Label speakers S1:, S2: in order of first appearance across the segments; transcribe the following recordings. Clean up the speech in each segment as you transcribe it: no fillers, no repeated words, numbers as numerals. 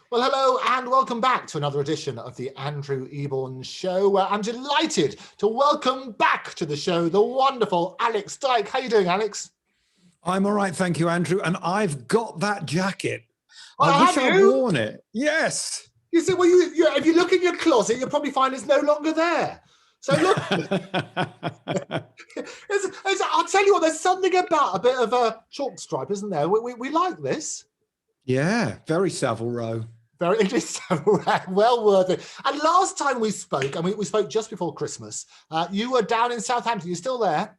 S1: Well, hello and welcome back to another edition of the Andrew Eborn Show. I'm delighted to welcome back to the show the wonderful Alex Dyke. How are you doing, Alex?
S2: I'm all right, thank you, Andrew. And I've got that jacket.
S1: Oh,
S2: I wish
S1: have
S2: I'd
S1: you?
S2: worn it. Yes.
S1: You see, well, if you look in your closet, you'll probably find it's no longer there. So look, I'll tell you what, there's something about a bit of a chalk stripe, isn't there? We like this.
S2: Yeah, very Savile Row.
S1: It is well worth it. And last time we spoke, and we spoke just before Christmas, you were down in Southampton. You still there?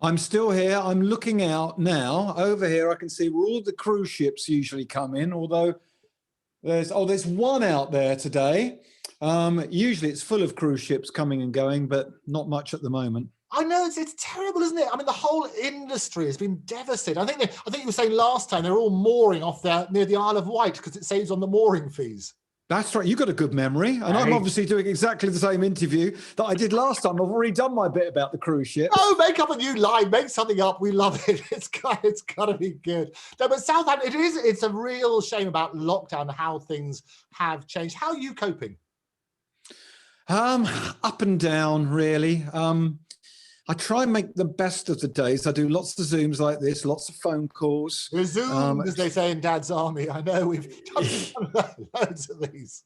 S2: I'm still here. I'm looking out now. Over here, I can see where all the cruise ships usually come in, although there's one out there today. Usually it's full of cruise ships coming and going, but not much at the moment.
S1: I know, it's terrible, isn't it? I mean, the whole industry has been devastated. I think you were saying last time they're all mooring off there near the Isle of Wight because it saves on the mooring fees.
S2: That's right. You've got a good memory. And I'm obviously doing exactly the same interview that I did last time. I've already done my bit about the cruise ship.
S1: Oh, make up a new line. Make something up. We love it. It's got to be good. No, but Southampton, it's a real shame about lockdown, how things have changed. How are you coping?
S2: Up and down, really. I try and make the best of the days. I do lots of Zooms like this, lots of phone calls.
S1: Zoom, as they say in Dad's Army. I know we've done loads of these.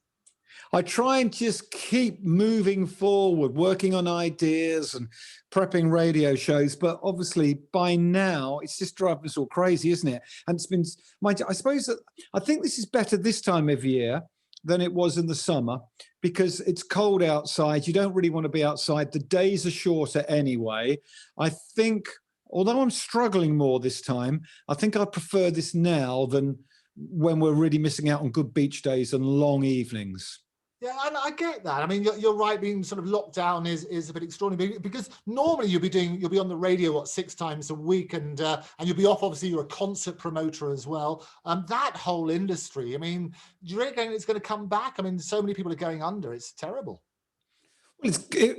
S2: I try and just keep moving forward, working on ideas and prepping radio shows. But obviously by now, it's just driving us all crazy, isn't it? And it's been, I suppose that I think this is better this time of year than it was in the summer because it's cold outside. You don't really want to be outside. The days are shorter anyway. I think, although I'm struggling more this time, I think I prefer this now than when we're really missing out on good beach days and long evenings.
S1: Yeah, and I get that. I mean, you're right. Being sort of locked down is a bit extraordinary because normally you'll be on the radio 6 times a week, and you'll be off. Obviously, you're a concert promoter as well. That whole industry. I mean, do you reckon it's going to come back? I mean, so many people are going under. It's terrible.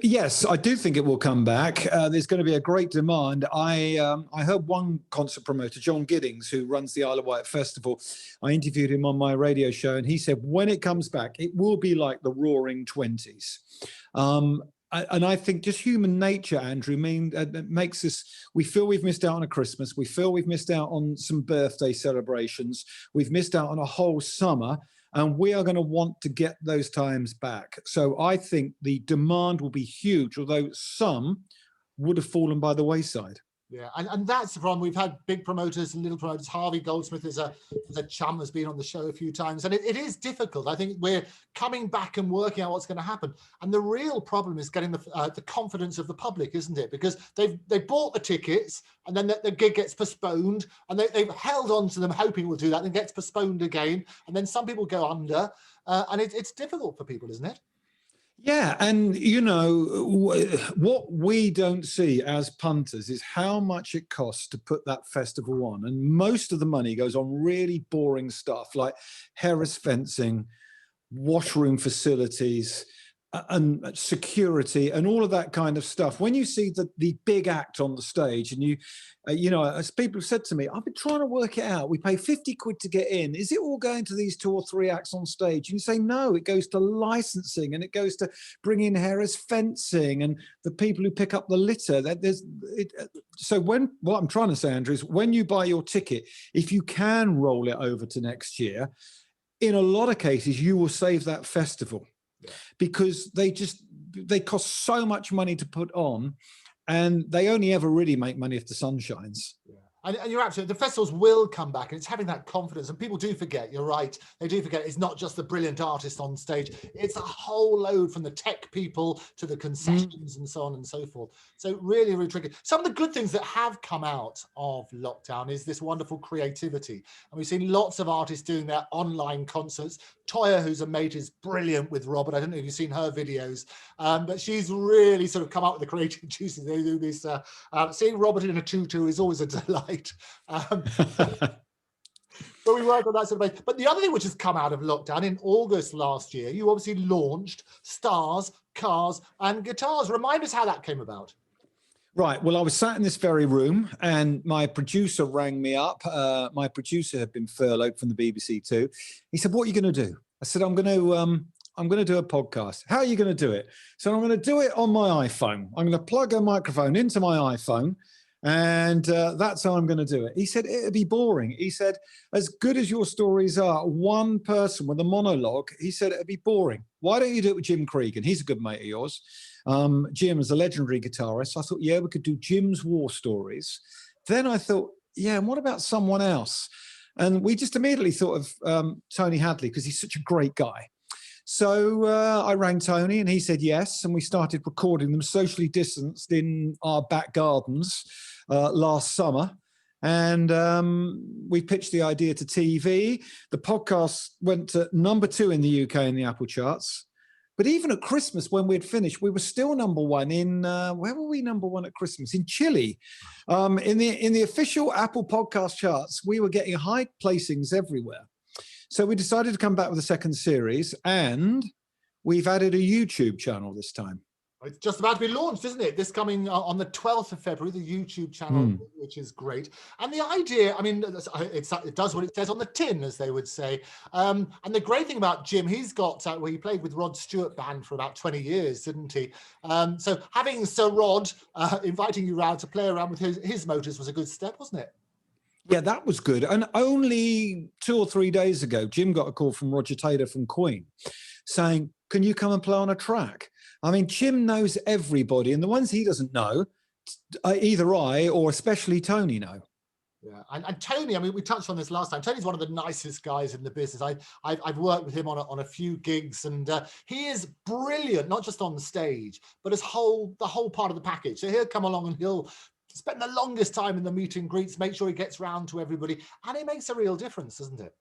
S2: Yes, I do think it will come back. There's going to be a great demand. I heard one concert promoter, John Giddings, who runs the Isle of Wight Festival. I interviewed him on my radio show, and he said when it comes back, it will be like the Roaring '20s. And I think just human nature, Andrew, makes us. We feel we've missed out on a Christmas. We feel we've missed out on some birthday celebrations. We've missed out on a whole summer. And we are going to want to get those times back. So I think the demand will be huge, although some would have fallen by the wayside.
S1: Yeah, and that's the problem. We've had big promoters and little promoters. Harvey Goldsmith is a chum, has been on the show a few times. And it is difficult. I think we're coming back and working out what's going to happen. And the real problem is getting the confidence of the public, isn't it? Because they've bought the tickets and then the gig gets postponed and they've held on to them hoping we'll do that and it gets postponed again. And then some people go under and it's difficult for people, isn't it?
S2: Yeah, and you know, what we don't see as punters is how much it costs to put that festival on. And most of the money goes on really boring stuff like Harris fencing, washroom facilities, and security and all of that kind of stuff. When you see the big act on the stage and you know, as people have said to me, I've been trying to work it out. We pay 50 quid to get in. Is it all going to these 2 or 3 acts on stage? And you say, no, it goes to licensing and it goes to bring in Harris fencing and the people who pick up the litter. So what I'm trying to say, Andrew, is when you buy your ticket, if you can roll it over to next year, in a lot of cases, you will save that festival. Yeah. Because they cost so much money to put on and they only ever really make money if the sun shines. Yeah.
S1: And you're absolutely, the festivals will come back and it's having that confidence and people do forget, you're right, they do forget it's not just the brilliant artist on stage, it's a whole load from the tech people to the concessions and so on and so forth. So really, really tricky. Some of the good things that have come out of lockdown is this wonderful creativity. And we've seen lots of artists doing their online concerts. Toya, who's a mate, is brilliant with Robert. I don't know if you've seen her videos, but she's really sort of come out with the creative juices. They do this, seeing Robert in a tutu is always a delight. But we work on that sort of way. But the other thing which has come out of lockdown in August last year, you obviously launched Stars, Cars and Guitars. Remind us how that came about.
S2: Right. Well, I was sat in this very room and my producer rang me up. My producer had been furloughed from the BBC too. He said, "What are you going to do?" I said, I'm going to do a podcast. How are you going to do it? So I'm going to do it on my iPhone. I'm going to plug a microphone into my iPhone, and that's how I'm going to do it. He said, "It'd be boring." He said, "As good as your stories are, one person with a monologue," he said, "it'd be boring. Why don't you do it with Jim Cregan? He's a good mate of yours." Jim is a legendary guitarist. I thought, yeah, we could do Jim's war stories. Then I thought, yeah, and what about someone else? And we just immediately thought of Tony Hadley, because he's such a great guy. So I rang Tony and he said yes. And we started recording them socially distanced in our back gardens last summer. And we pitched the idea to TV. The podcast went to #2 in the UK in the Apple charts. But even at Christmas, when we'd finished, we were still #1 in, where were we #1 at Christmas? In Chile. In the official Apple podcast charts, we were getting high placings everywhere. So we decided to come back with a second series, and we've added a YouTube channel this time.
S1: It's just about to be launched, isn't it? This coming on the 12th of February, the YouTube channel, which is great. And the idea, I mean, it does what it says on the tin, as they would say. And the great thing about Jim, he's got, well, he played with Rod Stewart Band for about 20 years, didn't he? So having Sir Rod inviting you round to play around with his motors was a good step, wasn't it?
S2: Yeah, that was good. And only 2 or 3 days ago, Jim got a call from Roger Taylor from Queen saying, "Can you come and play on a track?" I mean, Jim knows everybody, and the ones he doesn't know, either I or especially Tony know.
S1: Yeah, and Tony, I mean, we touched on this last time. Tony's one of the nicest guys in the business. I've worked with him on a few gigs, and he is brilliant, not just on the stage, but as the whole part of the package. So he'll come along and he'll spend the longest time in the meet and greets, make sure he gets round to everybody, and it makes a real difference, doesn't it?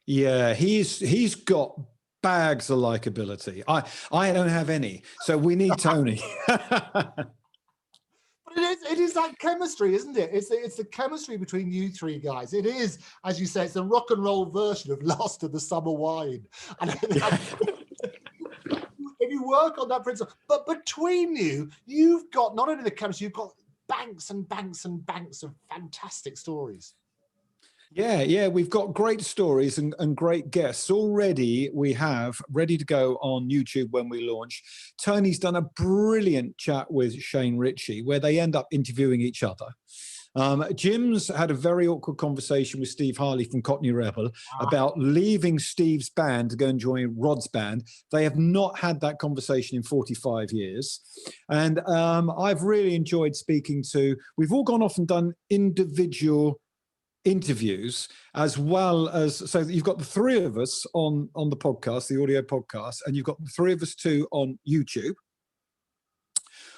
S2: Yeah, he's got bags of likability. I don't have any, so we need Tony.
S1: But it is that chemistry, isn't it? It's the chemistry between you three guys. It is, as you say, it's the rock and roll version of Last of the Summer Wine. And if you work on that principle, but between you've got not only the chemistry, you've got banks and banks and banks of fantastic stories.
S2: Yeah, we've got great stories and great guests already. We have ready to go on YouTube when we launch. Tony's done a brilliant chat with Shane Ritchie where they end up interviewing each other. Jim's had a very awkward conversation with Steve Harley from Cockney Rebel about leaving Steve's band to go and join Rod's band. They have not had that conversation in 45 years. And I've really enjoyed speaking to, we've all gone off and done individual interviews, as well as, so you've got the three of us on the podcast, the audio podcast, and you've got the three of us too on YouTube.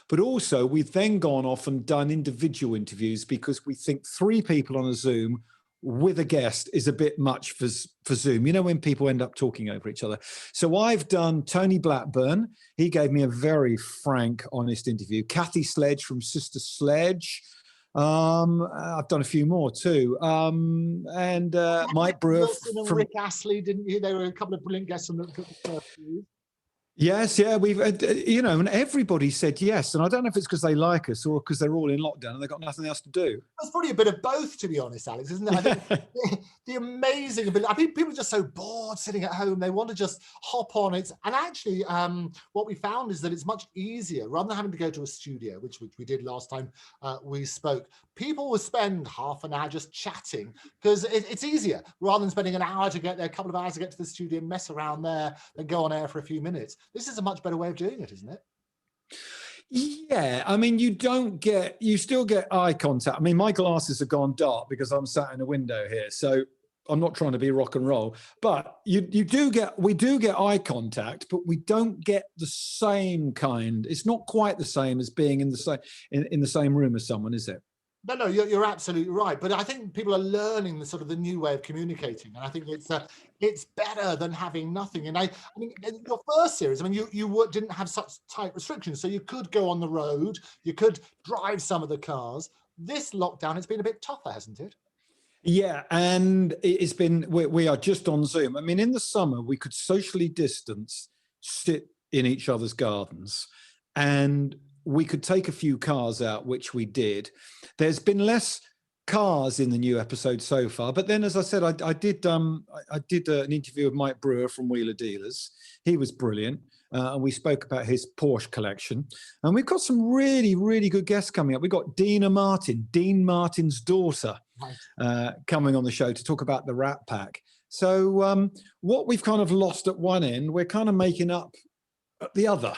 S2: But also we've then gone off and done individual interviews because we think 3 people on a Zoom with a guest is a bit much for Zoom. You know, when people end up talking over each other. So I've done Tony Blackburn. He gave me a very frank, honest interview. Kathy Sledge from Sister Sledge. I've done a few more too. And Mike Brewer from
S1: Rick Astley, didn't you? They were a couple of brilliant guests on the first few.
S2: Yes, yeah, we've, you know, and everybody said yes. And I don't know if it's because they like us or because they're all in lockdown and they've got nothing else to do.
S1: It's probably a bit of both, to be honest, Alex, isn't it? I think the amazing ability. I think people are just so bored sitting at home. They want to just hop on it. And actually, what we found is that it's much easier, rather than having to go to a studio, which we did last time we spoke. People will spend half an hour just chatting because it's easier, rather than spending an hour to get there, a couple of hours to get to the studio, mess around there, then go on air for a few minutes. This is a much better way of doing it, isn't it?
S2: Yeah, I mean, you still get eye contact. I mean, my glasses have gone dark because I'm sat in a window here, so I'm not trying to be rock and roll. But we do get eye contact, but we don't get the same kind. It's not quite the same as being in the same room as someone, is it?
S1: No, you're absolutely right. But I think people are learning the new way of communicating, and I think it's better than having nothing. And I mean, in your first series, I mean, you didn't have such tight restrictions, so you could go on the road, you could drive some of the cars. This lockdown, it's been a bit tougher, hasn't it?
S2: Yeah, and it's been, we are just on Zoom. I mean, in the summer, we could socially distance, sit in each other's gardens, and we could take a few cars out, which we did. There's been less cars in the new episode so far, but then, as I said, I did an interview with Mike Brewer from Wheeler Dealers. He was brilliant, and we spoke about his Porsche collection. And we've got some really, really good guests coming up. We've got Dean Martin's daughter, coming on the show to talk about the Rat Pack. So what we've kind of lost at one end, we're kind of making up at the other.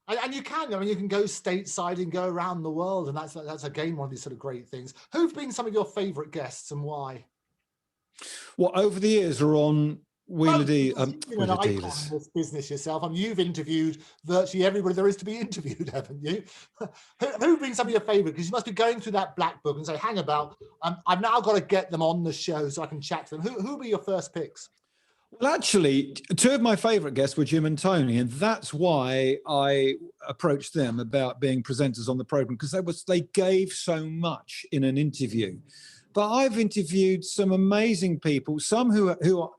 S1: And you can, I mean, you can go stateside and go around the world, and that's again one of these sort of great things. Who've been some of your favourite guests and why?
S2: Well, over the years are on Wheeler Dealers.
S1: You're an icon in this business yourself. I mean, you've interviewed virtually everybody there is to be interviewed, haven't you? Who've been some of your favourite? Because you must be going through that black book and say, hang about, I've now got to get them on the show so I can chat to them. Who were your first picks?
S2: Well, actually, two of my favourite guests were Jim and Tony, and that's why I approached them about being presenters on the programme, because they gave so much in an interview. But I've interviewed some amazing people, some who are,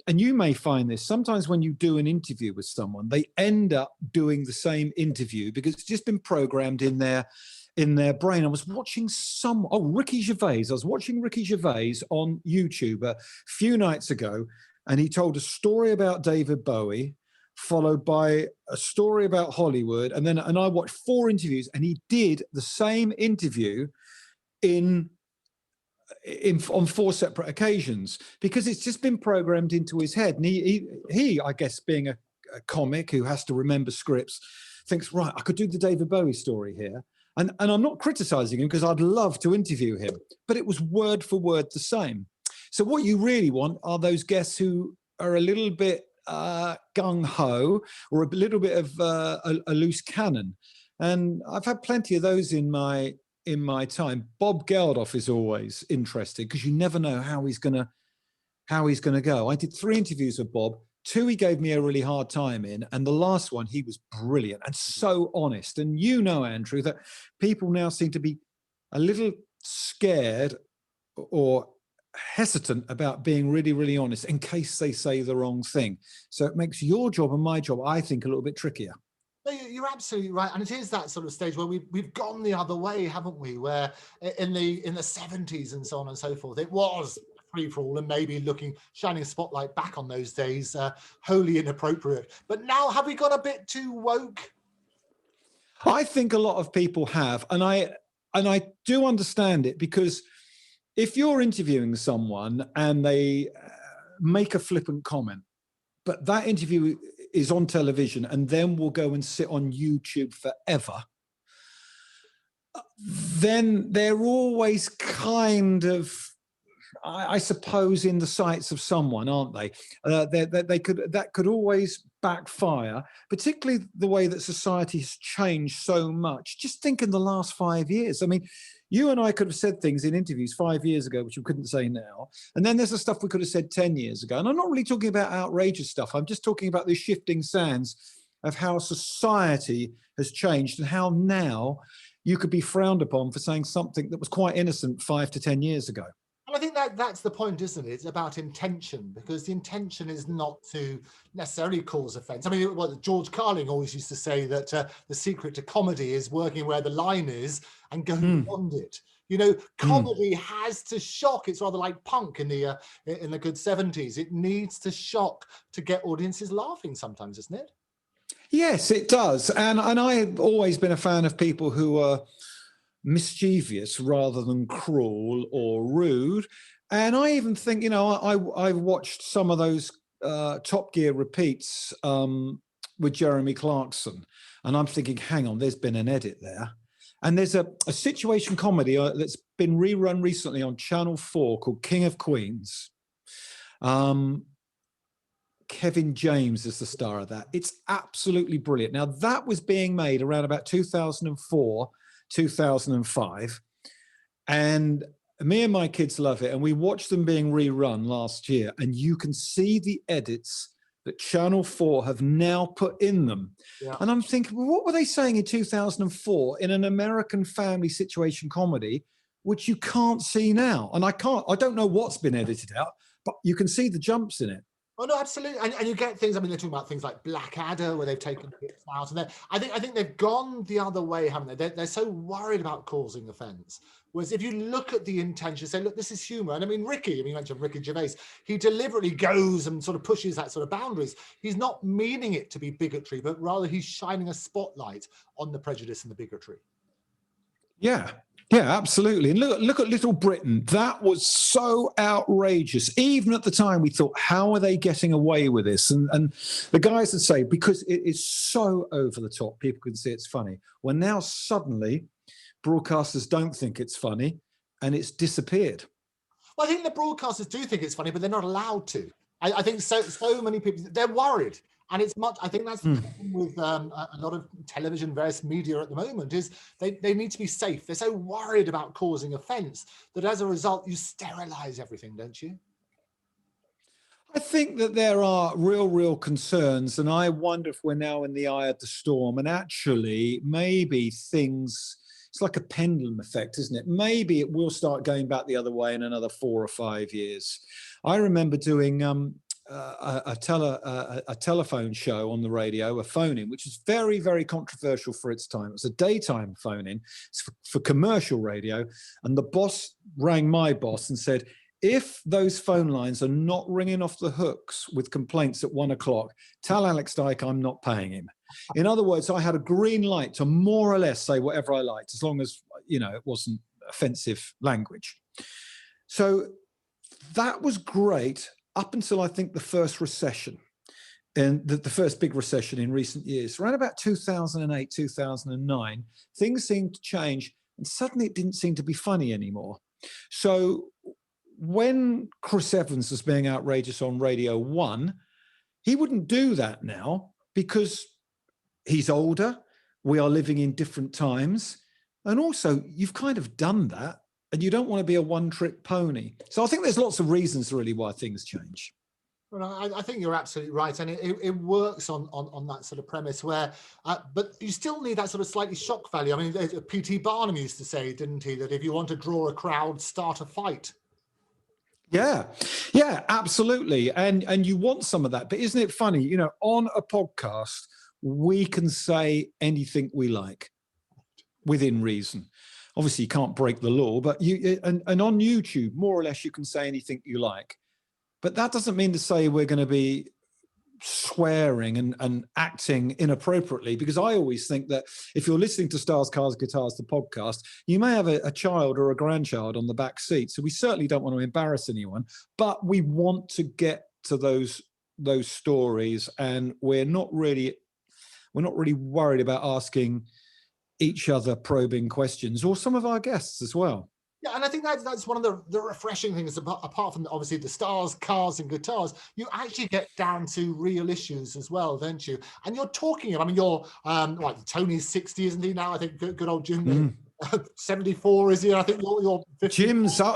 S2: and you may find this, sometimes when you do an interview with someone, they end up doing the same interview because it's just been programmed in their brain. I was watching Ricky Gervais. I was watching Ricky Gervais on YouTube a few nights ago, and he told a story about David Bowie, followed by a story about Hollywood, and I watched 4 interviews, and he did the same interview on 4 separate occasions because it's just been programmed into his head. And he I guess, being a comic who has to remember scripts, thinks, right, I could do the David Bowie story here. And I'm not criticizing him because I'd love to interview him, but it was word for word the same. So what you really want are those guests who are a little bit gung-ho or a little bit of a loose cannon. And I've had plenty of those in my time. Bob Geldof is always interesting because you never know how he's gonna go. I did 3 interviews with Bob. 2 he gave me a really hard time in, and the last one he was brilliant and so honest. And you know, Andrew, that people now seem to be a little scared or hesitant about being really, really honest in case they say the wrong thing. So it makes your job and my job, I think, a little bit trickier.
S1: You're absolutely right, and it is that sort of stage where we've gone the other way, haven't we? Where in the 70s and so on and so forth, it was free for all, and maybe shining a spotlight back on those days, wholly inappropriate. But now, have we got a bit too woke?
S2: I think a lot of people have, and I do understand it, because if you're interviewing someone and they make a flippant comment, but that interview is on television and then will go and sit on YouTube forever, then they're always kind of, I suppose, in the sights of someone, aren't they? That could always backfire, particularly the way that society has changed so much. Just think in the last 5 years. I mean, you and I could have said things in interviews 5 years ago, which we couldn't say now. And then there's the stuff we could have said 10 years ago. And I'm not really talking about outrageous stuff. I'm just talking about the shifting sands of how society has changed and how now you could be frowned upon for saying something that was quite innocent 5 to 10 years ago.
S1: And I think that's the point, isn't it? It's about intention, because the intention is not to necessarily cause offence. I mean, George Carlin always used to say that the secret to comedy is working where the line is and going beyond it. You know, comedy has to shock. It's rather like punk in the good 70s. It needs to shock to get audiences laughing sometimes, isn't it?
S2: Yes, it does. And I've always been a fan of people who are mischievous rather than cruel or rude. And I even think, you know, I've watched some of those Top Gear repeats with Jeremy Clarkson, and I'm thinking, hang on, there's been an edit there. And there's a situation comedy that's been rerun recently on Channel 4 called King of Queens. Kevin James is the star of that. It's absolutely brilliant. Now, that was being made around about 2004, 2005. And me and my kids love it. And we watched them being rerun last year. And you can see the edits that Channel 4 have now put in them. Yeah. And I'm thinking, well, what were they saying in 2004 in an American family situation comedy, which you can't see now? And I don't know what's been edited out, but you can see the jumps in it.
S1: Oh no, absolutely, and you get things. I mean, they're talking about things like Blackadder, where they've taken bits out, and I think they've gone the other way, haven't they? They're so worried about causing offence. Whereas if you look at the intention, say, look, this is humour. And I mean, you mentioned Ricky Gervais. He deliberately goes and sort of pushes that sort of boundaries. He's not meaning it to be bigotry, but rather he's shining a spotlight on the prejudice and the bigotry.
S2: Yeah. Yeah, absolutely. And look at Little Britain. That was so outrageous. Even at the time, we thought, how are they getting away with this? And the guys would say, because it is so over the top, people can see it's funny. Well, now suddenly, broadcasters don't think it's funny, and it's disappeared.
S1: Well, I think the broadcasters do think it's funny, but they're not allowed to. I think so many people, they're worried. And it's much, I think that's the problem with a lot of television, various media at the moment, is they need to be safe. They're so worried about causing offence that as a result, you sterilise everything, don't you?
S2: I think that there are real concerns, and I wonder if we're now in the eye of the storm, and actually maybe things, it's like a pendulum effect, isn't it? Maybe it will start going back the other way in another 4 or 5 years. I remember doing a telephone show on the radio, a phone-in, which is very controversial for its time. It was a daytime phone-in for commercial radio, and the boss rang my boss and said, if those phone lines are not ringing off the hooks with complaints at 1 o'clock, tell Alex Dyke I'm not paying him. In other words, I had a green light to more or less say whatever I liked, as long as, you know, it wasn't offensive language. So that was great up until I think the first recession, and the first big recession in recent years. Around about 2008, 2009, things seemed to change, and suddenly it didn't seem to be funny anymore. So when Chris Evans was being outrageous on Radio 1, he wouldn't do that now because he's older, we are living in different times, and also you've kind of done that, and you don't want to be a one-trick pony. So I think there's lots of reasons really why things change.
S1: Well, I think you're absolutely right, and it works on that sort of premise where, but you still need that sort of slightly shock value. I mean, P.T. Barnum used to say, didn't he, that if you want to draw a crowd, start a fight.
S2: Yeah, absolutely. And you want some of that. But isn't it funny, you know, on a podcast, we can say anything we like within reason. Obviously, you can't break the law, but and on YouTube, more or less, you can say anything you like. But that doesn't mean to say we're going to be swearing and acting inappropriately, because I always think that if you're listening to Stars, Cars, Guitars, the podcast, you may have a child or a grandchild on the back seat. So we certainly don't want to embarrass anyone, but we want to get to those stories, and we're not really worried about asking each other probing questions, or some of our guests as well.
S1: Yeah, and I think that's one of the refreshing things, apart from obviously the Stars, Cars and Guitars, you actually get down to real issues as well, don't you? And you're talking, I mean, you're, Tony's 60, isn't he now? I think good old Jim, 74, is he? I think you're 50.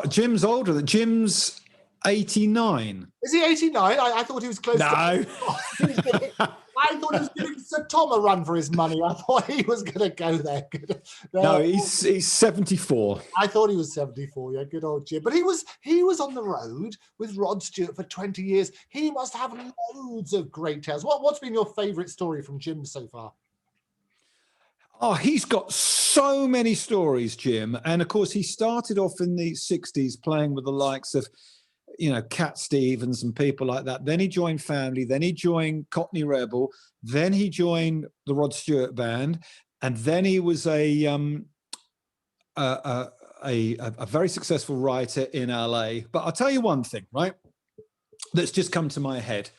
S2: Jim's older. Jim's 89.
S1: Is he 89? I thought he was close.
S2: No.
S1: I thought he was giving Sir Tom a run for his money. I thought he was going to go there.
S2: No, he's 74.
S1: I thought he was 74. Yeah, good old Jim. But he was on the road with Rod Stewart for 20 years. He must have loads of great tales. What's been your favourite story from Jim so far?
S2: Oh, he's got so many stories, Jim. And of course, he started off in the 60s playing with the likes of, you know, Cat Stevens and people like that. Then he joined Family. Then he joined Cockney Rebel. Then he joined the Rod Stewart Band. And then he was a very successful writer in LA. But I'll tell you one thing, right, that's just come to my head.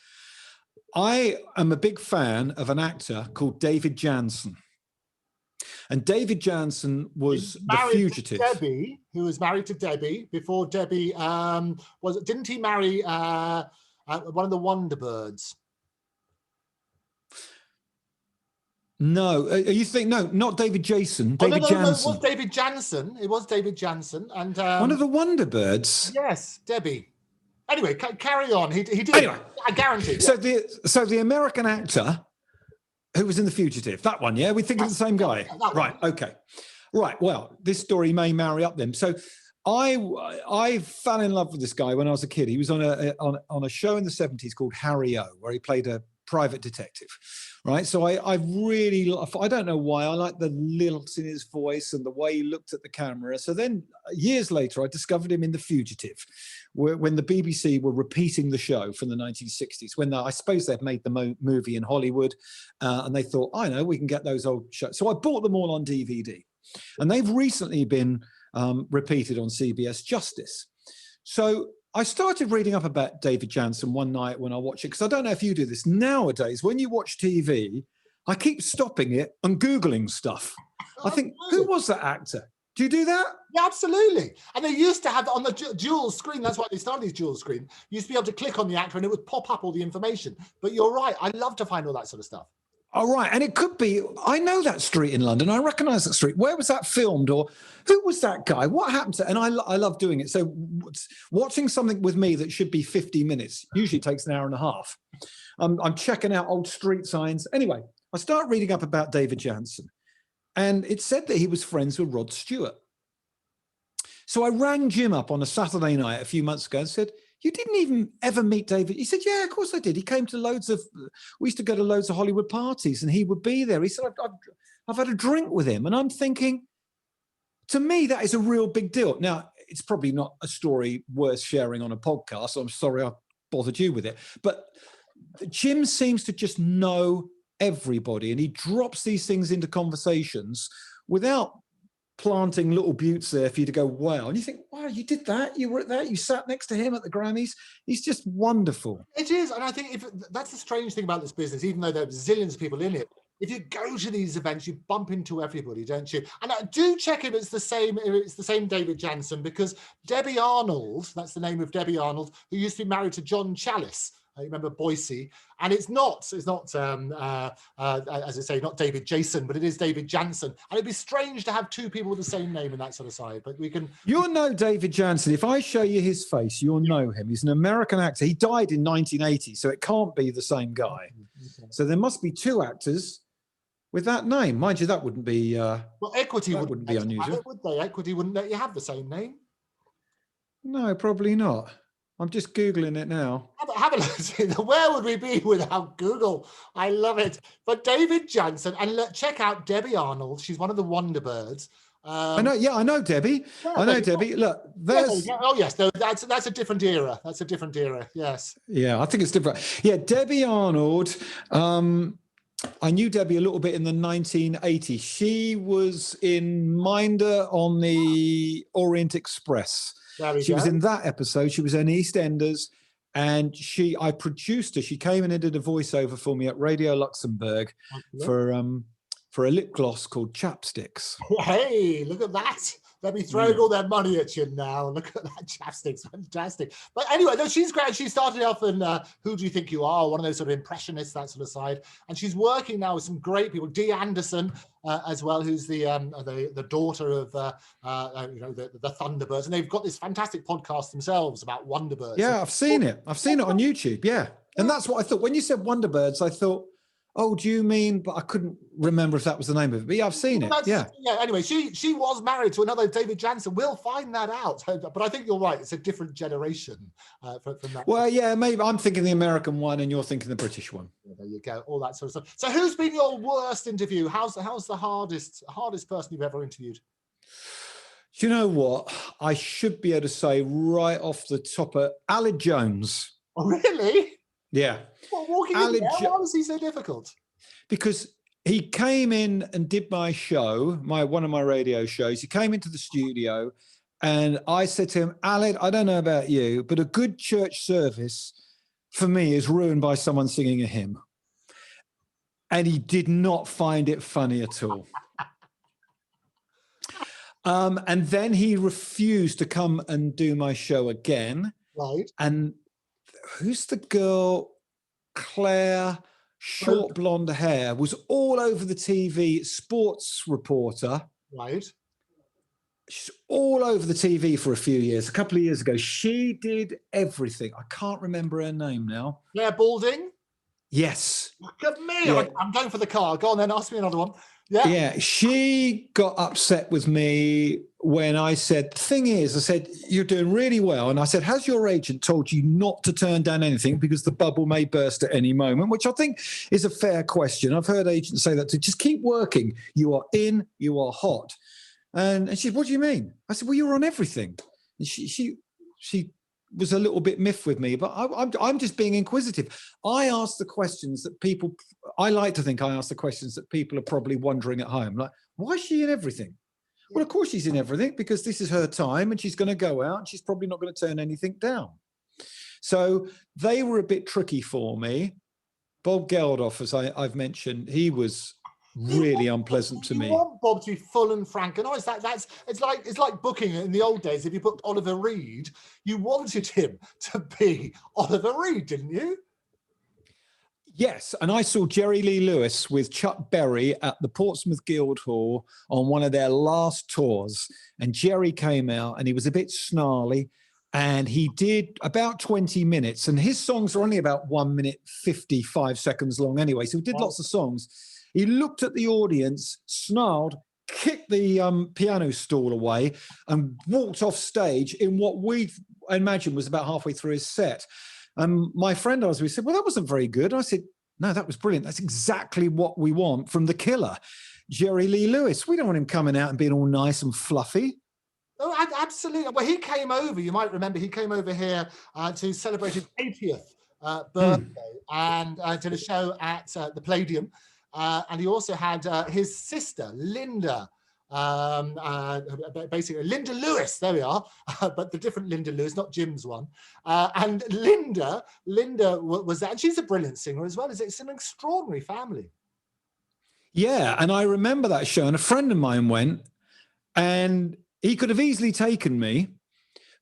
S2: I am a big fan of an actor called David Janssen. And David Janssen was The Fugitive.
S1: Debbie, who was married to Debbie before Debbie didn't he marry one of the Wonderbirds?
S2: No, you think no, not David Jason. David
S1: No,
S2: Janssen.
S1: it was David Janssen. It was David Janssen, and
S2: one of the Wonderbirds.
S1: Yes, Debbie. Anyway, carry on. He did.
S2: Anyway,
S1: I guarantee.
S2: So the American actor who was in The Fugitive, that one, yeah? We think of the same guy. Right, okay. Right, well, this story may marry up then. So I fell in love with this guy when I was a kid. He was on a show in the 70s called Harry O, where he played a private detective, right? So I don't know why, I like the lilt in his voice and the way he looked at the camera. So then years later, I discovered him in The Fugitive, when the BBC were repeating the show from the 1960s, when I suppose they'd made the movie in Hollywood, and they thought, I know, we can get those old shows. So I bought them all on DVD, and they've recently been repeated on CBS Justice. So I started reading up about David Janssen one night when I watched it, because I don't know if you do this. Nowadays, when you watch TV, I keep stopping it and Googling stuff. I think, who was that actor? Do you do that?
S1: Yeah, absolutely. And they used to have on the dual screen, that's why they started these dual screen, you used to be able to click on the actor and it would pop up all the information. But you're right, I love to find all that sort of stuff.
S2: All right. And it could be, I know that street in London. I recognize that street. Where was that filmed? Or who was that guy? What happened to, and I love doing it. So watching something with me that should be 50 minutes, usually takes an hour and a half. I'm checking out old street signs. Anyway, I start reading up about David Janssen, and it said that he was friends with Rod Stewart. So I rang Jim up on a Saturday night a few months ago and said, you didn't even ever meet David? He said, yeah, of course I did. He came to we used to go to loads of Hollywood parties and he would be there. He said, I've had a drink with him. And I'm thinking, to me, that is a real big deal. Now, it's probably not a story worth sharing on a podcast. So I'm sorry I bothered you with it. But Jim seems to just know everybody, and he drops these things into conversations without planting little buttes there for you to go, wow. And you think, wow, you did that? You were at that? You sat next to him at the Grammys? He's just wonderful.
S1: It is. And I think that's the strange thing about this business, even though there's zillions of people in it. If you go to these events, you bump into everybody, don't you? And I do check if it's the same David Janssen, because Debbie Arnold, that's the name of Debbie Arnold, who used to be married to John Challis. I remember Boise, and it's not, as I say, not David Jason, but it is David Janssen. And it'd be strange to have two people with the same name in that sort of side, but we can...
S2: You'll know David Janssen. If I show you his face, you'll know him. He's an American actor. He died in 1980, so it can't be the same guy. Okay. So there must be two actors with that name. Mind you, that wouldn't be... well,
S1: Equity
S2: wouldn't be unusual.
S1: Would they? Equity wouldn't let you have the same name.
S2: No, probably not. I'm just Googling it now.
S1: Have a look. Where would we be without Google? I love it. But David Janssen, and check out Debbie Arnold. She's one of the Wonderbirds.
S2: I know. Yeah, I know Debbie.
S1: Yeah,
S2: I know Debbie. Look, there's.
S1: Yeah, oh yes, that's a different era. That's a different era. Yes.
S2: Yeah, I think it's different. Yeah, Debbie Arnold. I knew Debbie a little bit in the 1980s. She was in Minder on the Orient Express. She was in that episode. She was in EastEnders, and I produced her. She came in and did a voiceover for me at Radio Luxembourg for a lip gloss called Chapsticks.
S1: Hey, look at that. They'll be throwing all their money at you now. Look at that, Chapsticks, fantastic. But anyway, no, she's great. She started off in Who Do You Think You Are? One of those sort of impressionists, that sort of side. And she's working now with some great people. Dee Anderson as well, who's the daughter of the Thunderbirds. And they've got this fantastic podcast themselves about Wonderbirds.
S2: Yeah, I've seen it. I've seen it on YouTube, yeah. And that's what I thought. When you said Wonderbirds, I thought, oh, do you mean, but I couldn't remember if that was the name of it. But yeah, I've seen it. Yeah.
S1: Yeah. Anyway, she was married to another David Janssen. We'll find that out. But I think you're right. It's a different generation from that.
S2: Well, yeah, maybe I'm thinking the American one and you're thinking the British one.
S1: Yeah, there you go. All that sort of stuff. So who's been your worst interview? How's the hardest person you've ever interviewed?
S2: Do you know what? I should be able to say right off the top of Aled Jones.
S1: Oh, really?
S2: Yeah.
S1: Well, walking in there, why was he so difficult?
S2: Because he came in and did my show, one of my radio shows. He came into the studio and I said to him, Aled, I don't know about you, but a good church service for me is ruined by someone singing a hymn. And he did not find it funny at all. And then he refused to come and do my show again.
S1: Right.
S2: And who's the girl? Claire, short blonde hair, was all over the TV, sports reporter.
S1: Right.
S2: She's all over the TV for a few years. A couple of years ago, she did everything. I can't remember her name now.
S1: Claire Balding?
S2: Yes.
S1: Look at me.
S2: Yeah.
S1: I'm going for the car. Go on then, ask me another one.
S2: Yeah, she got upset with me when I said, the thing is, I said, you're doing really well. And I said, has your agent told you not to turn down anything because the bubble may burst at any moment, which I think is a fair question. I've heard agents say that to just keep working. You are in, you are hot. And she said, what do you mean? I said, well, you're on everything. And she was a little bit miffed with me, but I'm just being inquisitive. I ask the questions that people, I like to think I ask the questions that people are probably wondering at home. Like, why is she in everything? Well, of course she's in everything because this is her time and she's going to go out and she's probably not going to turn anything down. So they were a bit tricky for me. Bob Geldof, as I've mentioned, he was really unpleasant to me.
S1: You want Bob to be full and frank and honest. It's like booking in the old days. If you booked Oliver Reed, you wanted him to be Oliver Reed, didn't you?
S2: Yes, and I saw Jerry Lee Lewis with Chuck Berry at the Portsmouth Guildhall on one of their last tours. And Jerry came out and he was a bit snarly and he did about 20 minutes. And his songs are only about 1 minute, 55 seconds long anyway. So he did lots of songs. He looked at the audience, snarled, kicked the piano stool away and walked off stage in what we imagined was about halfway through his set. My friend I was with said, well, that wasn't very good. I said, no, that was brilliant. That's exactly what we want from the killer, Jerry Lee Lewis. We don't want him coming out and being all nice and fluffy.
S1: Oh, absolutely. Well, he came over, you might remember, he came over here to celebrate his 80th birthday and did a show at the Palladium. And he also had his sister, Linda, basically Linda Lewis, there we are, but the different Linda Lewis, not Jim's one. And Linda was there, and she's a brilliant singer as well. It's an extraordinary family.
S2: Yeah, and I remember that show, and a friend of mine went, and he could have easily taken me,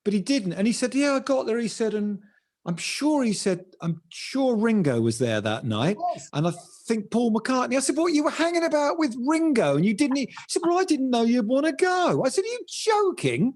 S2: but he didn't. And he said, yeah, I got there. He said, and I'm sure Ringo was there that night. And I think Paul McCartney. I said, well, you were hanging about with Ringo and you didn't. He said, well, I didn't know you'd want to go. I said, are you joking?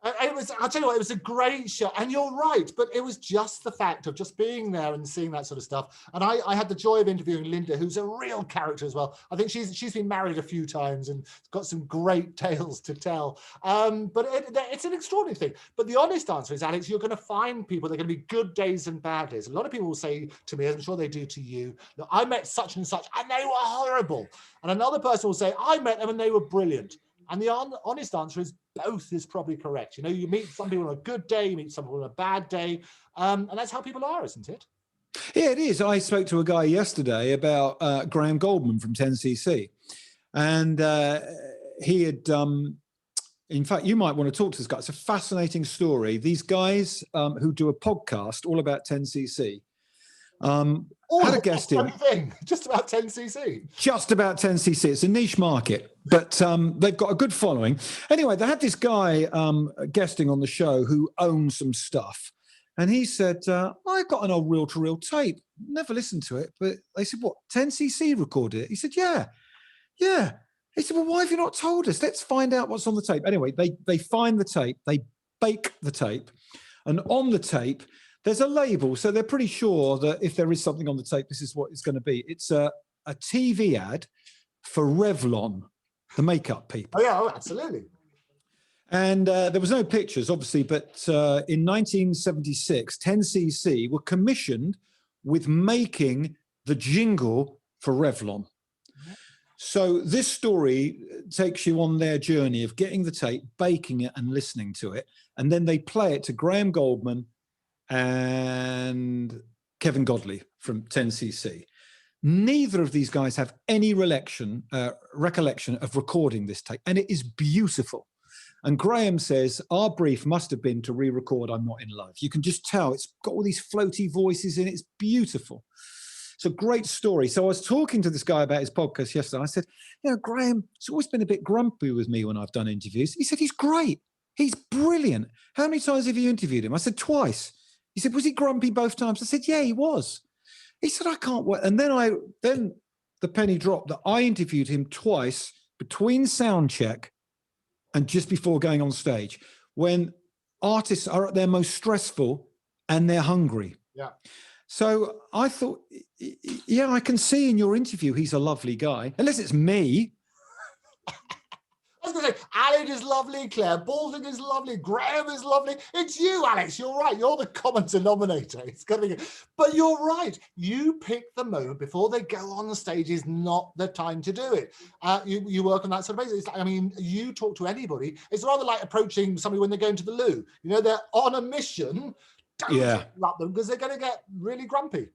S1: I'll tell you what, it was a great show. And you're right, but it was just the fact of just being there and seeing that sort of stuff. And I had the joy of interviewing Linda, who's a real character as well. I think she's been married a few times and got some great tales to tell. But it's an extraordinary thing. But the honest answer is, Alex, you're going to find people, they're going to be good days and bad days. A lot of people will say to me, as I'm sure they do to you, look, I met such and such and they were horrible. And another person will say, I met them and they were brilliant. And the honest answer is both is probably correct. You know, you meet some people on a good day, you meet some people on a bad day, and that's how people are, isn't it?
S2: Yeah, it is. I spoke to a guy yesterday about Graham Goldman from 10cc, and he had, in fact, you might want to talk to this guy. It's a fascinating story. These guys who do a podcast all about 10cc, had a guest in.
S1: Just about 10cc.
S2: Just about 10cc. It's a niche market, but they've got a good following. Anyway, they had this guy guesting on the show who owns some stuff. And he said, I got an old reel-to-reel tape. Never listened to it. But they said, what, 10cc recorded it? He said, yeah. He said, well, why have you not told us? Let's find out what's on the tape. Anyway, they find the tape. They bake the tape. And on the tape, there's a label, so they're pretty sure that if there is something on the tape, this is what it's going to be. It's a TV ad for Revlon, the makeup people.
S1: Oh, yeah, absolutely.
S2: And there was no pictures, obviously, but in 1976, 10cc were commissioned with making the jingle for Revlon. So this story takes you on their journey of getting the tape, baking it and listening to it. And then they play it to Graham Goldman and Kevin Godley from 10cc. Neither of these guys have any recollection of recording this tape, and it is beautiful. And Graham says, our brief must have been to re-record I'm Not in Love. You can just tell it's got all these floaty voices in it. It's beautiful. It's a great story. So I was talking to this guy about his podcast yesterday. I said, Graham, he's always been a bit grumpy with me when I've done interviews. He said, he's great. He's brilliant. How many times have you interviewed him? I said, twice. He said, was he grumpy both times? I said, yeah, he was. He said, I can't wait. And then the penny dropped that I interviewed him twice between sound check and just before going on stage, when artists are at their most stressful and they're hungry.
S1: Yeah.
S2: So I thought, yeah, I can see in your interview he's a lovely guy. Unless it's me,
S1: great. Alan is lovely. Claire Balding is lovely. Graham is lovely. It's you, Alex. You're right. You're the common denominator. It's going to be good. But you're right. You pick the moment before they go on the stage is not the time to do it. You work on that sort of basis. I mean, you talk to anybody. It's rather like approaching somebody when they're going to the loo. You know, they're on a mission. Don't interrupt them because they're going to get really grumpy.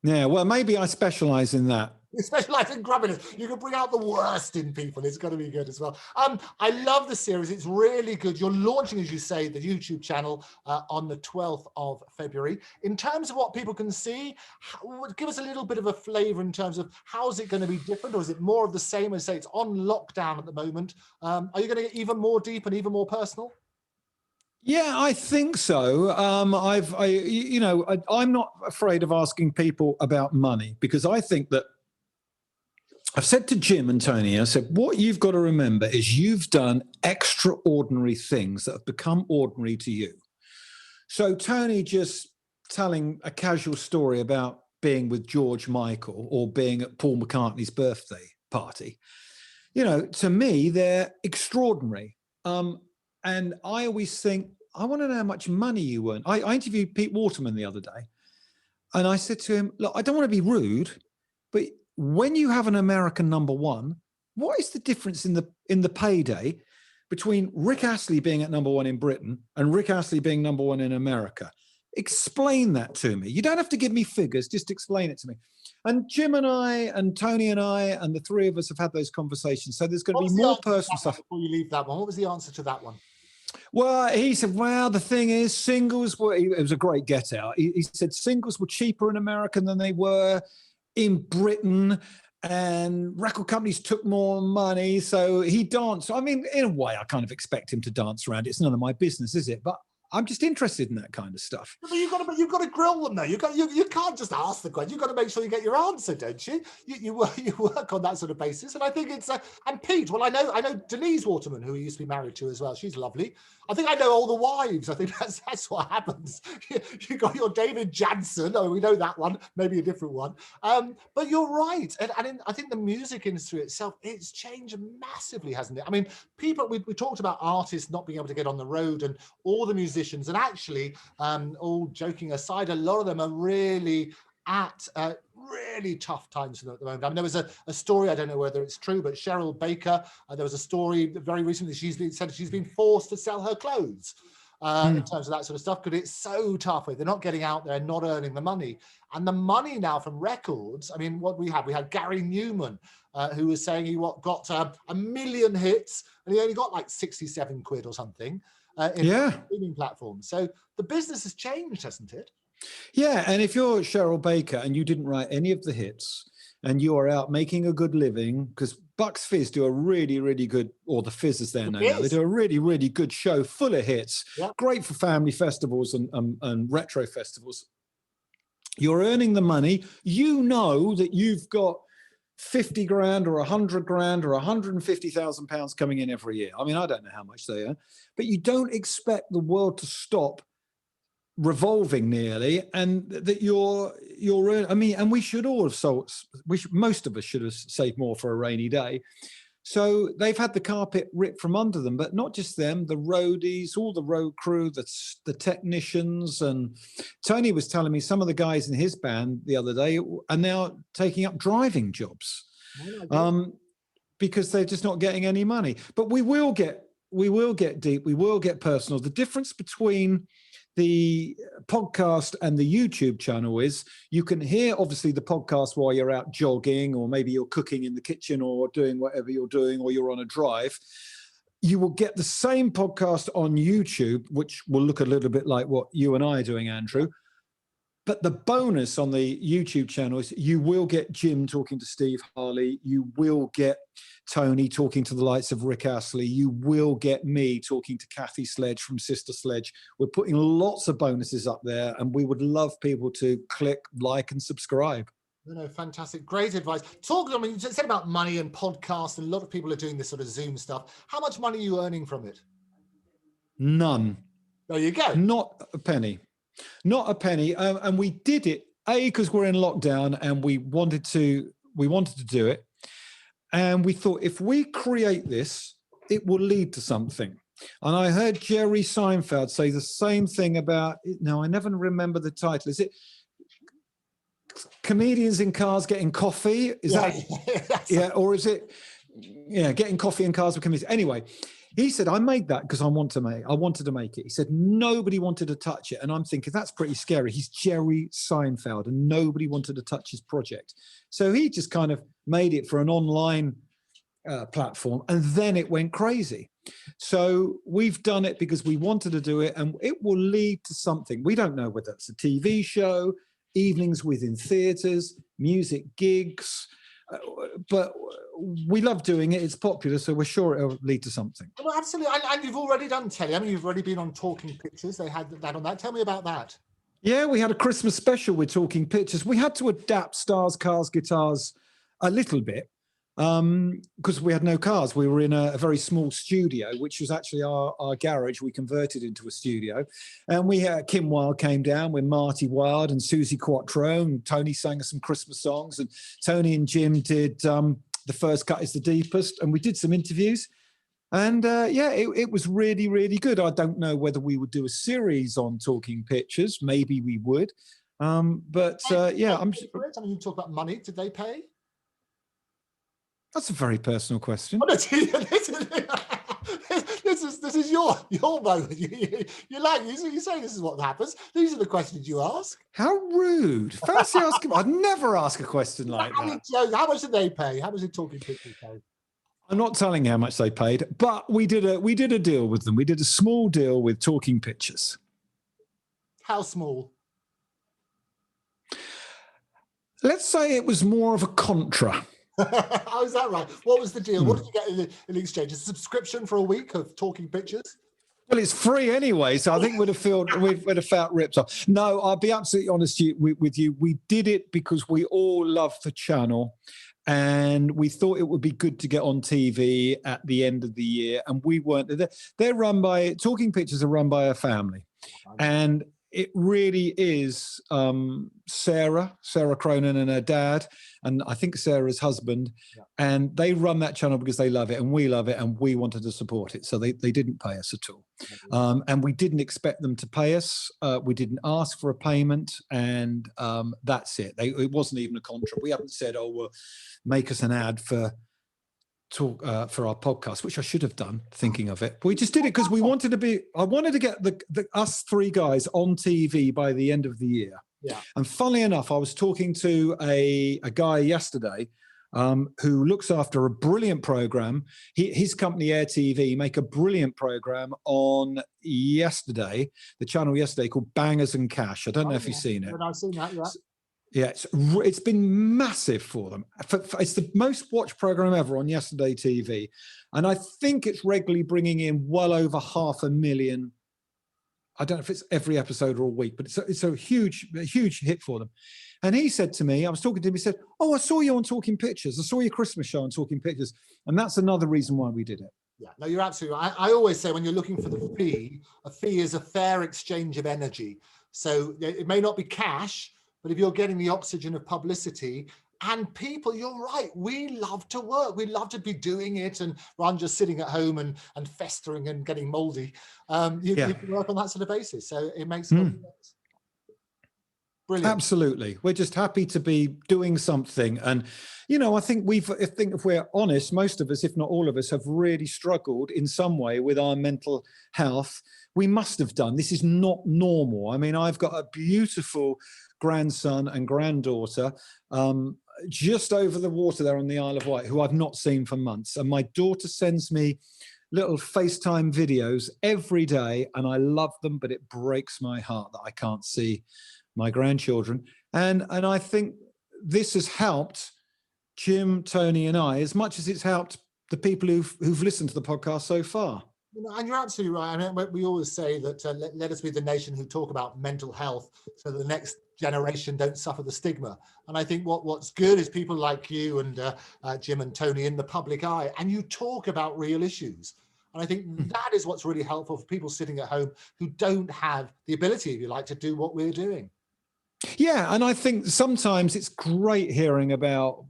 S2: Yeah, well, maybe I specialize in that.
S1: You specialize in grumpiness. You can bring out the worst in people. It's going to be good as well. I love the series. It's really good. You're launching, as you say, the YouTube channel on the 12th of February. In terms of what people can see, give us a little bit of a flavor in terms of how is it going to be different, or is it more of the same as, say, it's on lockdown at the moment? Are you going to get even more deep and even more personal?
S2: Yeah, I think so. I'm not afraid of asking people about money, because I think that I've said to Jim and Tony, I said, what you've got to remember is you've done extraordinary things that have become ordinary to you. So Tony just telling a casual story about being with George Michael or being at Paul McCartney's birthday party, you know, to me, they're extraordinary. And I always think, I want to know how much money you earn. I interviewed Pete Waterman the other day, and I said to him, look, I don't want to be rude, but when you have an American number one, what is the difference in the payday between Rick Astley being at number one in Britain and Rick Astley being number one in America? Explain that to me. You don't have to give me figures, just explain it to me. And Jim and I and Tony and I and the three of us have had those conversations. So there's going to be more personal stuff.
S1: Before you leave that one, what was the answer to that one?
S2: Well, he said, well, the thing is, singles were, it was a great get out. He said singles were cheaper in America than they were in Britain, and record companies took more money. So he danced. I mean, in a way, I kind of expect him to dance around. It's none of my business, is it? But I'm just interested in that kind of stuff.
S1: But you've got to grill them though. You can't just ask the question. You've got to make sure you get your answer, don't you? You work on that sort of basis, and I think it's and Pete. Well, I know Denise Waterman, who he used to be married to as well. She's lovely. I think I know all the wives. I think that's what happens. You got your David Jansen. Oh, we know that one. Maybe a different one. But you're right, and I think the music industry itself, it's changed massively, hasn't it? I mean, people. We talked about artists not being able to get on the road, and all the musicians. And actually, all joking aside, a lot of them are really at really tough times at the moment. I mean, there was a story, I don't know whether it's true, but Cheryl Baker, there was a story very recently, she's been forced to sell her clothes in terms of that sort of stuff, because it's so tough. They're not getting out there, not earning the money. And the money now from records, I mean, what we had Gary Newman, who was saying he got 1 million hits, and he only got like 67 quid or something. In streaming platforms. So the business has changed, hasn't it?
S2: Yeah, and if you're Cheryl Baker and you didn't write any of the hits and you are out making a good living, because Bucks Fizz do a really, really good, or the Fizz is there now, they do a really, really good show full of hits, great for family festivals and retro festivals. You're earning the money. You know that you've got 50 grand or 100 grand or 150,000 pounds coming in every year. I mean, I don't know how much they earn, but you don't expect the world to stop revolving nearly, and that you're I mean, and we should all have sold, most of us should have saved more for a rainy day. So they've had the carpet ripped from under them, but not just them, the roadies, all the road crew, the technicians. And Tony was telling me some of the guys in his band the other day are now taking up driving jobs because they're just not getting any money. But we will get deep, we will get personal. The difference between the podcast and the YouTube channel is you can hear, obviously, the podcast while you're out jogging, or maybe you're cooking in the kitchen or doing whatever you're doing, or you're on a drive. You will get the same podcast on YouTube, which will look a little bit like what you and I are doing, Andrew. But the bonus on the YouTube channel is you will get Jim talking to Steve Harley. You will get Tony talking to the likes of Rick Astley. You will get me talking to Kathy Sledge from Sister Sledge. We're putting lots of bonuses up there, and we would love people to click, like, and subscribe.
S1: No, fantastic. Great advice. I mean, you said about money and podcasts, and a lot of people are doing this sort of Zoom stuff. How much money are you earning from it?
S2: None.
S1: There you go.
S2: Not a penny. Not a penny. And we did it, because we're in lockdown and we wanted to do it. And we thought, if we create this it will lead to something. And I heard Jerry Seinfeld say the same thing about, no, I never remember the title. Is it Comedians in Cars Getting Coffee? Is that, yeah, or is it, yeah, Getting Coffee in Cars with Comedians? Anyway, he said, I made that because I wanted to make it. He said, nobody wanted to touch it. And I'm thinking, that's pretty scary. He's Jerry Seinfeld and nobody wanted to touch his project. So he just kind of made it for an online platform, and then it went crazy. So we've done it because we wanted to do it, and it will lead to something. We don't know whether it's a TV show, evenings within theatres, music gigs, but we love doing it. It's popular, so we're sure it'll lead to something.
S1: Well, absolutely. And you've already done telly. I mean, you've already been on Talking Pictures. They had that on that. Tell me about that. Yeah,
S2: we had a Christmas special with Talking Pictures. We had to adapt Stars, Cars, Guitars a little bit, because we had no cars. We were in a very small studio, which was actually our garage. We converted into a studio, and we had Kim Wilde came down with Marty Wilde and Susie Quattro, and Tony sang us some Christmas songs, and Tony and Jim did The First Cut is the Deepest, and we did some interviews, and yeah, it was really, really good. I don't know whether we would do a series on Talking Pictures. Maybe we would, but yeah. I mean,
S1: you talk about money. Did they pay?
S2: That's a very personal question.
S1: This is your moment. You say this is what happens. These are the questions you ask.
S2: How rude! Fancy asking. I'd never ask a question like that.
S1: How much did they pay? How much did Talking Pictures pay?
S2: I'm not telling you how much they paid, but we did a deal with them. We did a small deal with Talking Pictures.
S1: How small?
S2: Let's say it was more of a contra.
S1: How is that right? What was the deal? What did you get in exchange? A subscription for a week of Talking Pictures?
S2: Well, it's free anyway, so I think we'd have felt ripped off. No, I'll be absolutely honest with you. We did it because we all love the channel, and we thought it would be good to get on TV at the end of the year. And we weren't. They're run by Talking Pictures are run by a family, and it really is Sarah Cronin and her dad, and I think Sarah's husband, and they run that channel because they love it and we love it, and we wanted to support it. So they didn't pay us at all. And we didn't expect them to pay us. We didn't ask for a payment, and that's it. It wasn't even a contract. We haven't said, oh, well, make us an ad for our podcast, which I should have done, thinking of it. But we just did it because we wanted to be. I wanted to get us three guys on TV by the end of the year.
S1: Yeah.
S2: And funnily enough, I was talking to a guy yesterday who looks after a brilliant program. His company Air TV make a brilliant program on yesterday, the channel yesterday, called Bangers and Cash. I don't know if you've seen it.
S1: I've seen that. Yeah.
S2: Yeah, it's been massive for them. It's the most watched program ever on Yesterday TV, and I think it's regularly bringing in well over 500,000. I don't know if it's every episode or a week, but it's a huge hit for them. And he said to me, I was talking to him, he said, "Oh, I saw you on Talking Pictures. I saw your Christmas show on Talking Pictures," and that's another reason why we did it.
S1: Yeah, no, you're absolutely right. I always say when you're looking for the fee, a fee is a fair exchange of energy. So it may not be cash, but if you're getting the oxygen of publicity and people, you're right, we love to work. We love to be doing it, and rather than just sitting at home and festering and getting moldy, you can work on that sort of basis. So it makes sense. Brilliant.
S2: Absolutely. We're just happy to be doing something. And, I think if we're honest, most of us, if not all of us, have really struggled in some way with our mental health. We must have done. This is not normal. I mean, I've got a beautiful grandson and granddaughter just over the water there on the Isle of Wight, who I've not seen for months. And my daughter sends me little FaceTime videos every day, and I love them, but it breaks my heart that I can't see my grandchildren. And I think this has helped Jim, Tony, and I as much as it's helped the people who've listened to the podcast so far.
S1: And you're absolutely right. I mean, we always say that let us be the nation who talk about mental health so that the next generation don't suffer the stigma. And I think what's good is people like you and Jim and Tony in the public eye, and you talk about real issues. And I think that is what's really helpful for people sitting at home who don't have the ability, if you like, to do what we're doing.
S2: Yeah, and I think sometimes it's great hearing about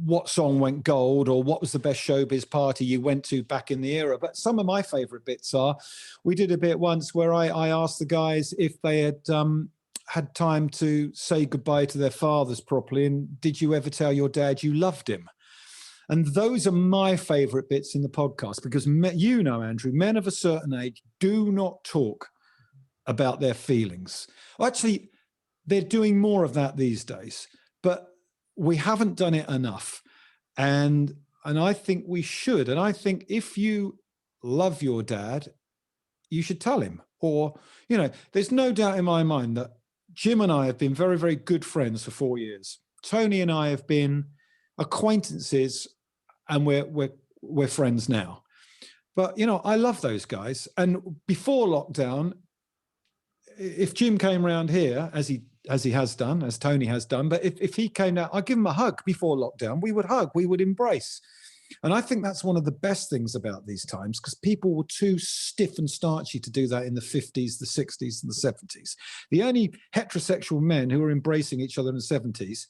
S2: what song went gold or what was the best showbiz party you went to back in the era. But some of my favorite bits are, we did a bit once where I asked the guys if they had had time to say goodbye to their fathers properly. And did you ever tell your dad you loved him? And those are my favorite bits in the podcast, because you know, Andrew, men of a certain age do not talk about their feelings. Actually, they're doing more of that these days, but we haven't done it enough. And I think we should. And I think if you love your dad, you should tell him. Or, you know, there's no doubt in my mind that Jim and I have been very, very good friends for 4 years. Tony and I have been acquaintances, and we're friends now. But, you know, I love those guys. And before lockdown, if Jim came around here, as he has done, as Tony has done, but if he came down, I'd give him a hug before lockdown. We would hug, we would embrace. And I think that's one of the best things about these times, because people were too stiff and starchy to do that in the 50s, the 60s, and the 70s. The only heterosexual men who were embracing each other in the 70s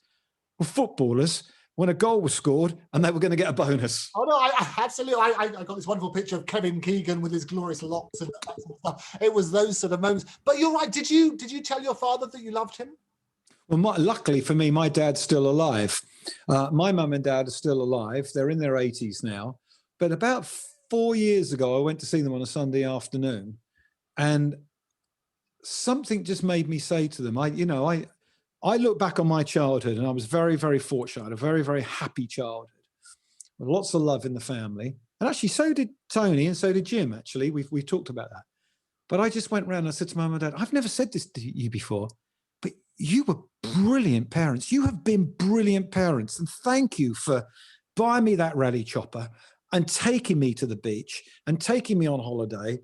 S2: were footballers when a goal was scored and they were going to get a bonus.
S1: Oh no, I absolutely. I got this wonderful picture of Kevin Keegan with his glorious locks and that sort of stuff. It was those sort of moments. But you're right. Did you tell your father that you loved him?
S2: Well, luckily for me, my dad's still alive. My mum and dad are still alive. They're in their 80s now. But about 4 years ago, I went to see them on a Sunday afternoon, and something just made me say to them, I look back on my childhood, and I was very, very fortunate. I had a very, very happy childhood with lots of love in the family. And actually, so did Tony and so did Jim, actually. We've talked about that. But I just went around and I said to Mum and Dad, I've never said this to you before, but you were brilliant parents. You have been brilliant parents. And thank you for buying me that rally chopper and taking me to the beach and taking me on holiday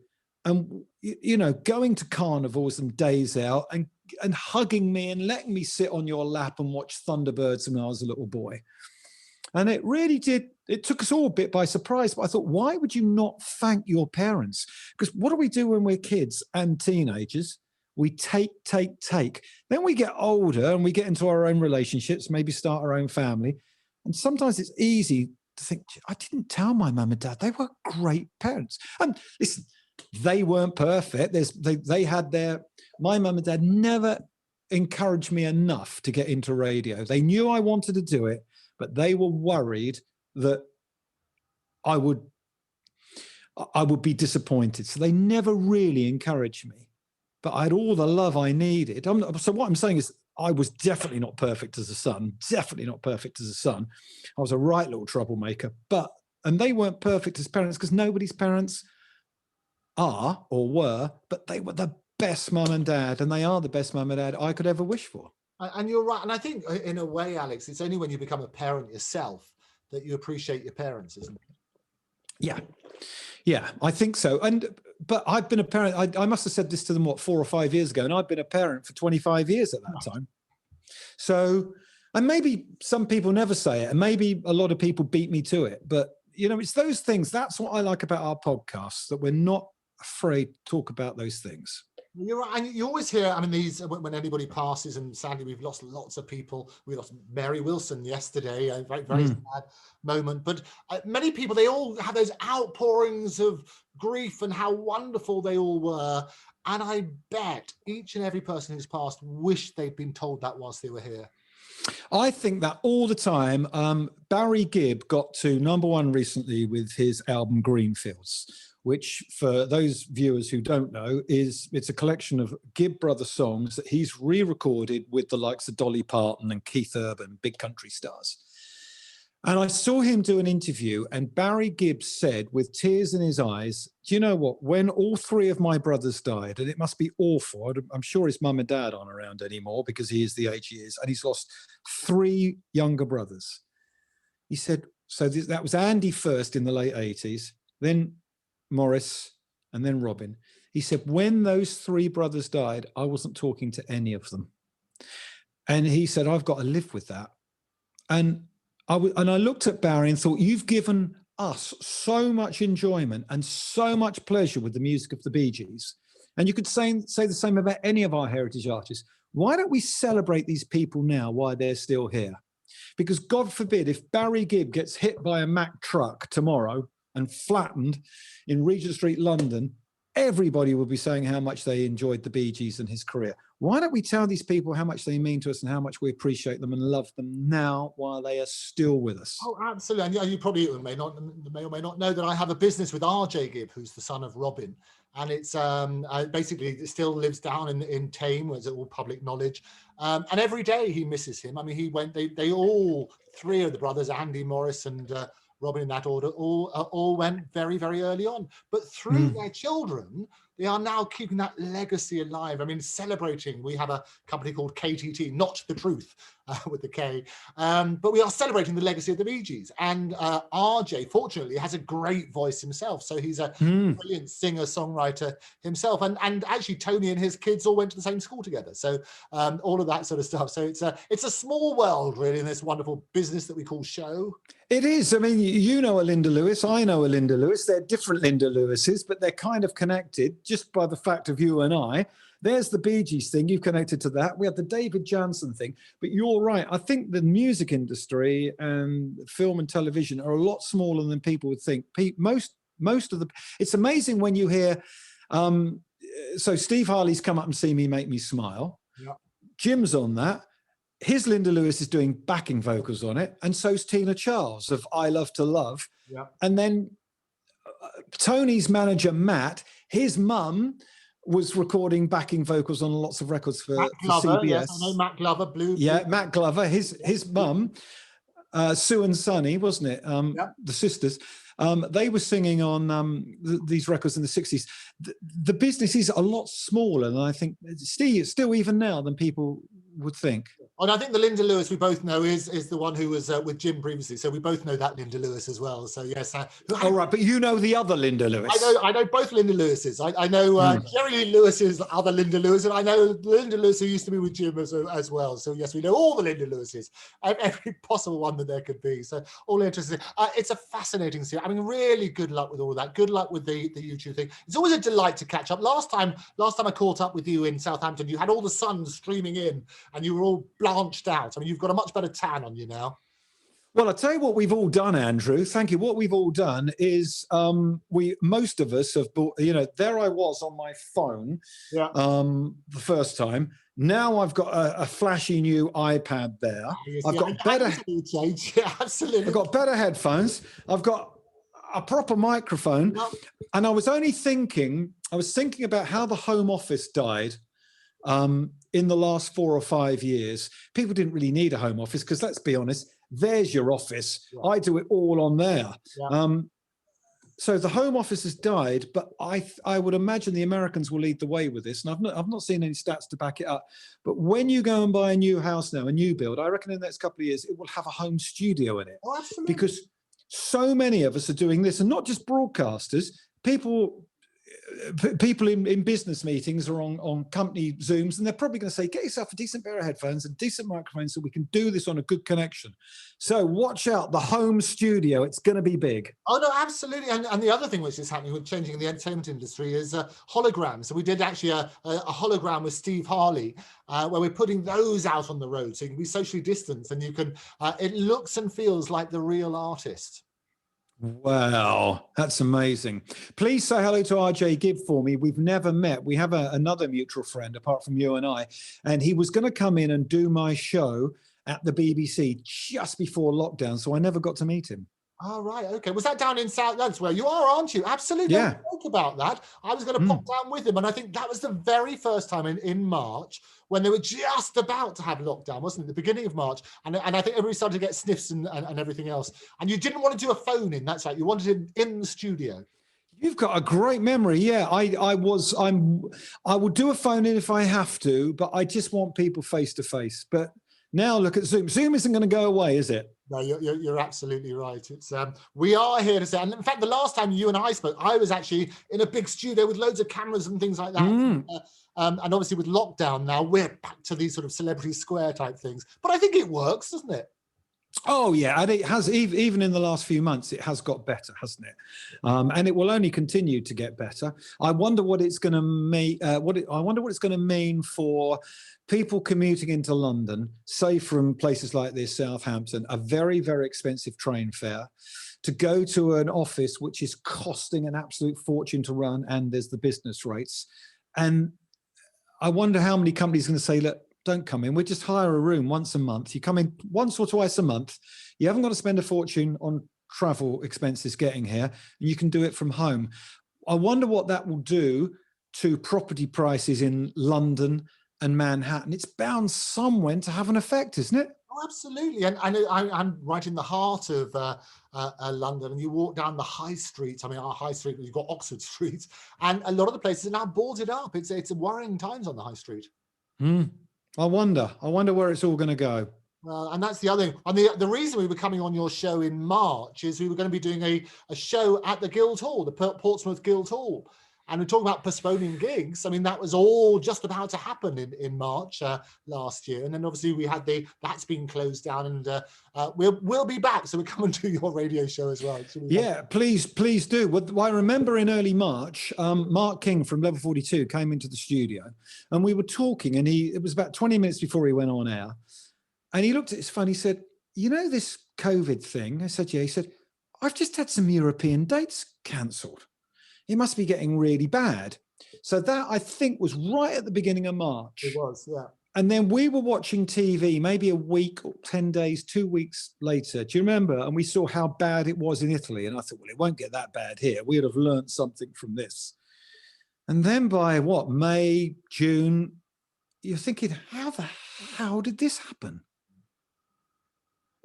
S2: and, you know, going to carnivals and days out and hugging me and letting me sit on your lap and watch Thunderbirds when I was a little boy. And it really did, it took us all a bit by surprise. But I thought, why would you not thank your parents? Because what do we do when we're kids and teenagers? We take. Then we get older and we get into our own relationships, maybe start our own family. And sometimes it's easy to think, I didn't tell my mum and dad. They were great parents. And listen, they weren't perfect. They had my mum and dad never encouraged me enough to get into radio. They knew I wanted to do it, but they were worried that I would be disappointed. So they never really encouraged me. But I had all the love I needed. So what I'm saying is I was definitely not perfect as a son, I was a right little troublemaker. And they weren't perfect as parents, because nobody's parents are or were, but they were the best mum and dad, and they are the best mum and dad I could ever wish for.
S1: And you're right. And I think in a way, Alex, it's only when you become a parent yourself that you appreciate your parents, isn't it?
S2: Yeah, I think so. But I've been a parent. I must have said this to them, 4 or 5 years ago, and I've been a parent for 25 years at that time. So, and maybe some people never say it, and maybe a lot of people beat me to it. But, you know, it's those things. That's what I like about our podcast, that we're not afraid to talk about those things.
S1: You're right. And you always hear, I mean, these, when anybody passes, and sadly we've lost lots of people. We lost Mary Wilson yesterday, a very, very sad moment. But many people, they all have those outpourings of grief and how wonderful they all were. And I bet each and every person who's passed wished they'd been told that whilst they were here.
S2: I think that all the time. Barry Gibb got to #1 recently with his album Greenfields, which, for those viewers who don't know, it's a collection of Gibb Brothers songs that he's re-recorded with the likes of Dolly Parton and Keith Urban, big country stars. And I saw him do an interview, and Barry Gibb said, with tears in his eyes, do you know what? When all 3 of my brothers died, and it must be awful, I'm sure his mum and dad aren't around anymore because he is the age he is, and he's lost 3 younger brothers. He said, so that was Andy first in the late 80s, then Morris, and then Robin. He said, when those 3 brothers died, I wasn't talking to any of them. And he said, I've got to live with that. And I looked at Barry and thought, you've given us so much enjoyment and so much pleasure with the music of the Bee Gees. And you could say the same about any of our heritage artists. Why don't we celebrate these people now while they're still here? Because God forbid, if Barry Gibb gets hit by a Mack truck tomorrow and flattened in Regent Street, London, everybody will be saying how much they enjoyed the Bee Gees and his career. Why don't we tell these people how much they mean to us and how much we appreciate them and love them now while they are still with us?
S1: Oh, absolutely. And you probably may or may not know that I have a business with RJ Gibb, who's the son of Robin. And it's basically, it still lives down in Tame, where it's all public knowledge. And every day he misses him. I mean, they all, three of the brothers, Andy, Morris and Robin in that order, all went very, very early on. But through their children, they are now keeping that legacy alive. I mean, celebrating. We have a company called KTT, Not the Truth, with the K. But we are celebrating the legacy of the Bee Gees. And RJ, fortunately, has a great voice himself. So he's a brilliant singer-songwriter himself. And actually, Tony and his kids all went to the same school together. So all of that sort of stuff. So it's a small world, really, in this wonderful business that we call show.
S2: It is. I mean, you know a Linda Lewis. I know a Linda Lewis. They're different Linda Lewises, but they're kind of connected just by the fact of you and I. There's the Bee Gees thing. You've connected to that. We have the David Jansen thing. But you're right. I think the music industry and film and television are a lot smaller than people would think. Most of the... It's amazing when you hear... so Steve Harley's come up and see me, make me smile.
S1: Yeah.
S2: Jim's on that. His Linda Lewis is doing backing vocals on it, and so's Tina Charles of I Love to Love.
S1: Yeah.
S2: And then Tony's manager, Matt, his mum was recording backing vocals on lots of records for
S1: Glover,
S2: CBS.
S1: yes, I know Matt Glover, Blue.
S2: Matt Glover, his mum, Sue and Sonny, wasn't it? The sisters. They were singing on these records in the 60s. The business is a lot smaller than I think, still even now, than people would think.
S1: And I think the Linda Lewis we both know is the one who was with Jim previously. So we both know that Linda Lewis as well. So yes.
S2: All right, but you know the other Linda Lewis.
S1: I know both Linda Lewises. I know Jerry Lee Lewis's other Linda Lewis, and I know Linda Lewis who used to be with Jim as well. So yes, we know all the Linda Lewises, every possible one that there could be. So all interesting. It's a fascinating series. I mean, really good luck with all of that. Good luck with the YouTube thing. It's always a delight to catch up. Last time I caught up with you in Southampton, you had all the sun streaming in, and you were all blanched out. I mean, you've got a much better tan on you now.
S2: Well, I'll tell you what we've all done, Andrew. Thank you. What we've all done is most of us have bought, there I was on my phone the first time. Now I've got a flashy new iPad there. I've got better
S1: absolutely.
S2: I've got better headphones. I've got a proper microphone. And I was thinking about how the Home Office died. In the last 4 or 5 years, people didn't really need a home office because, let's be honest, there's your office. Yeah. I do it all on there. Yeah. So the home office has died, but I would imagine the Americans will lead the way with this. And I've not seen any stats to back it up. But when you go and buy a new house now, a new build, I reckon in the next couple of years, it will have a home studio in it.
S1: Oh, absolutely.
S2: Because so many of us are doing this, and not just broadcasters, people in business meetings or on company Zooms, and they're probably going to say, get yourself a decent pair of headphones, a decent microphone, so we can do this on a good connection. So watch out, the home studio, it's going to be big.
S1: Oh, no, absolutely. And the other thing which is happening with changing in the entertainment industry is holograms. So we did actually a hologram with Steve Harley, where we're putting those out on the road, so you can be socially distanced, and you can, it looks and feels like the real artist.
S2: Wow, that's amazing. Please say hello to RJ Gibb for me. We've never met. We have another mutual friend apart from you and I, and he was going to come in and do my show at the BBC just before lockdown, so I never got to meet him.
S1: Oh, right. Okay. Was that down in South? That's where you are, aren't you? Absolutely.
S2: Yeah.
S1: Don't think about that. I was going to pop down with him. And I think that was the very first time in March when they were just about to have lockdown, wasn't it? The beginning of March. And I think everybody started to get sniffs and everything else. And you didn't want to do a phone in. That's right. You wanted him in the studio.
S2: You've got a great memory. Yeah, I would do a phone in if I have to, but I just want people face to face. But now look at Zoom. Zoom isn't going to go away, is it?
S1: No, you're absolutely right. It's we are here to say, and in fact, the last time you and I spoke, I was actually in a big studio with loads of cameras and things like that. And obviously with lockdown now, we're back to these sort of Celebrity Square type things. But I think it works, doesn't it?
S2: Oh yeah, and it has, even in the last few months, it has got better, hasn't it? And it will only continue to get better. I wonder what it's going to mean. I wonder what it's going to mean for people commuting into London, say from places like this, Southampton, a very, very expensive train fare, to go to an office which is costing an absolute fortune to run, and there's the business rates. And I wonder how many companies are going to say, look, don't come in. We just hire a room once a month. You come in once or twice a month. You haven't got to spend a fortune on travel expenses getting here, and you can do it from home. I wonder what that will do to property prices in London and Manhattan. It's bound somewhere to have an effect, isn't it?
S1: Oh, absolutely. And I'm right in the heart of London, and you walk down the high streets. I mean, our high street, you've got Oxford Street, and a lot of the places are now boarded up. It's worrying times on the high street.
S2: I wonder where it's all going to go.
S1: And that's the other thing. And the reason we were coming on your show in March is we were going to be doing a show at the Guildhall, the Portsmouth Guildhall. And we're talking about postponing gigs. I mean, that was all just about to happen in March last year. And then obviously we had that's been closed down, and we'll be back. So we'll come and do your radio show as well.
S2: Yeah, please do. Well, I remember in early March, Mark King from Level 42 came into the studio, and we were talking, and it was about 20 minutes before he went on air. And he looked at his phone, he said, you know this COVID thing? I said, yeah. He said, I've just had some European dates cancelled. It must be getting really bad. So that, I think, was right at the beginning of March.
S1: It was, yeah.
S2: And then we were watching TV maybe a week or 10 days, 2 weeks later. Do you remember? And we saw how bad it was in Italy. And I thought, well, it won't get that bad here. We would have learned something from this. And then by May, June, you're thinking, how did this happen?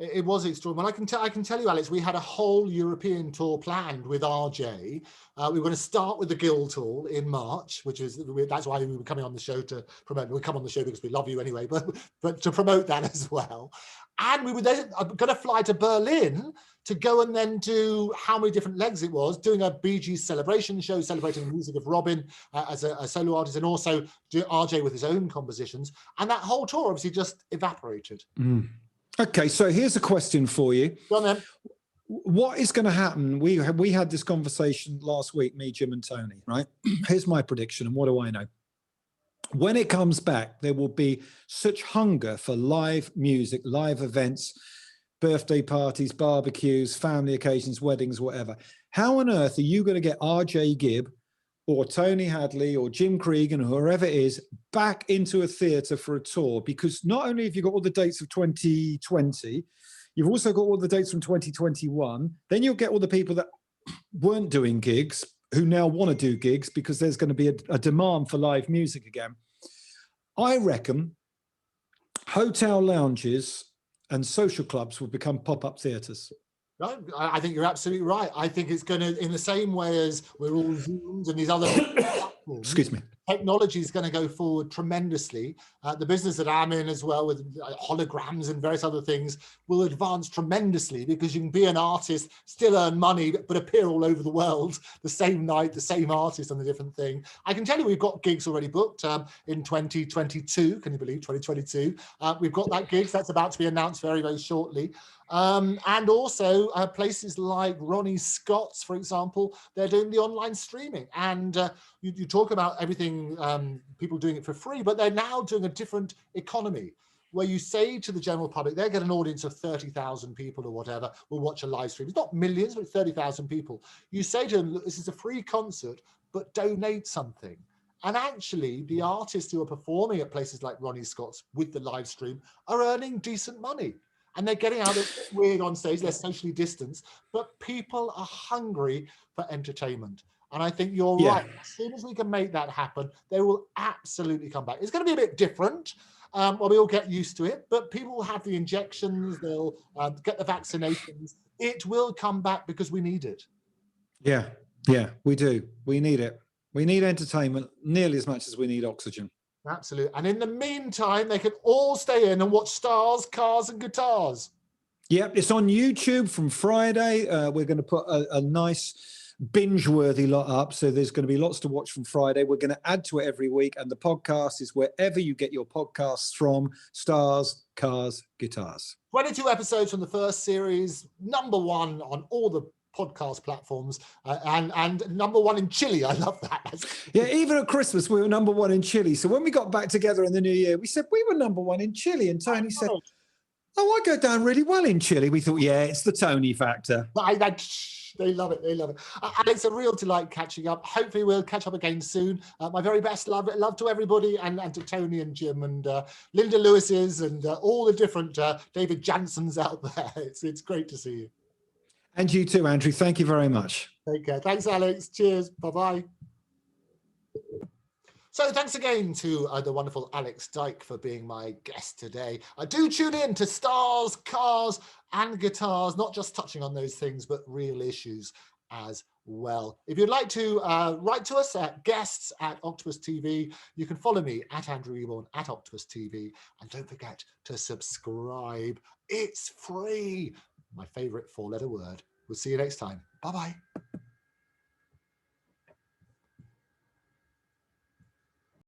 S1: It was extraordinary. I can tell you, Alex, we had a whole European tour planned with RJ. We were going to start with the Guildhall in March, that's why we were coming on the show to promote. We come on the show because we love you anyway, but to promote that as well. And we were then going to fly to Berlin to go and then do how many different legs it was, doing a Bee Gees celebration show, celebrating the music of Robin as a solo artist, and also do RJ with his own compositions. And that whole tour obviously just evaporated.
S2: Okay, so here's a question for you.
S1: Go on then.
S2: What is going to happen? We had this conversation last week, me, Jim, and Tony, right? Here's my prediction, and what do I know? When it comes back, there will be such hunger for live music, live events, birthday parties, barbecues, family occasions, weddings, whatever. How on earth are you going to get RJ Gibb or Tony Hadley or Jim Cregan or whoever it is back into a theatre for a tour? Because not only have you got all the dates of 2020, you've also got all the dates from 2021. Then you'll get all the people that weren't doing gigs who now want to do gigs because there's going to be a demand for live music again. I reckon hotel lounges and social clubs will become pop-up theatres.
S1: No, I think you're absolutely right. I think it's going to, in the same way as we're all Zooms and these other platforms,
S2: excuse me,
S1: technology is going to go forward tremendously. The business that I'm in as well, with holograms and various other things, will advance tremendously, because you can be an artist, still earn money, but appear all over the world the same night, the same artist on a different thing. I can tell you we've got gigs already booked in 2022. Can you believe 2022? We've got that gig that's about to be announced very, very shortly. And also places like Ronnie Scott's, for example, they're doing the online streaming. And you talk about everything, people doing it for free, but they're now doing a different economy, where you say to the general public, they get an audience of 30,000 people or whatever, will watch a live stream. It's not millions, but 30,000 people. You say to them, look, this is a free concert, but donate something. And actually, the artists who are performing at places like Ronnie Scott's with the live stream are earning decent money. And they're getting out of weird on stage, they're socially distanced, but people are hungry for entertainment. And I think you're right. As soon as we can make that happen, they will absolutely come back. It's going to be a bit different. Well, we all get used to it, but people will have the injections, they'll get the vaccinations. It will come back because we need it. Yeah, we do. We need it. We need entertainment nearly as much as we need oxygen. Absolutely. And in the meantime, they can all stay in and watch Stars, Cars and Guitars. Yep, it's on YouTube from Friday. We're going to put a nice
S2: binge-worthy lot up. So there's going to be lots to watch from Friday. We're going to add to it every week. And the podcast is wherever you get your podcasts from. Stars, Cars, Guitars.
S1: 22 episodes from the first series, #1 on all the podcast platforms, and #1 in Chile. I love that.
S2: Yeah, even at Christmas, we were #1 in Chile. So when we got back together in the new year, we said we were #1 in Chile. And Tony said, oh, I go down really well in Chile. We thought, yeah, it's the Tony factor.
S1: They love it. They love it. Alex, a real delight catching up. Hopefully we'll catch up again soon. My very best love to everybody, and to Tony and Jim and Linda Lewis's and all the different David Jansons out there. It's great to see you.
S2: And you too, Andrew. Thank you very much.
S1: Take care. Thanks, Alex. Cheers. Bye-bye. So thanks again to the wonderful Alex Dyke for being my guest today. Do tune in to Stars, Cars and Guitars, not just touching on those things, but real issues as well. If you'd like to write to us at guests@Octopus TV, you can follow me at Andrew Eborn at Octopus TV. And don't forget to subscribe. It's free. My favorite 4-letter word. We'll see you next time. Bye-bye.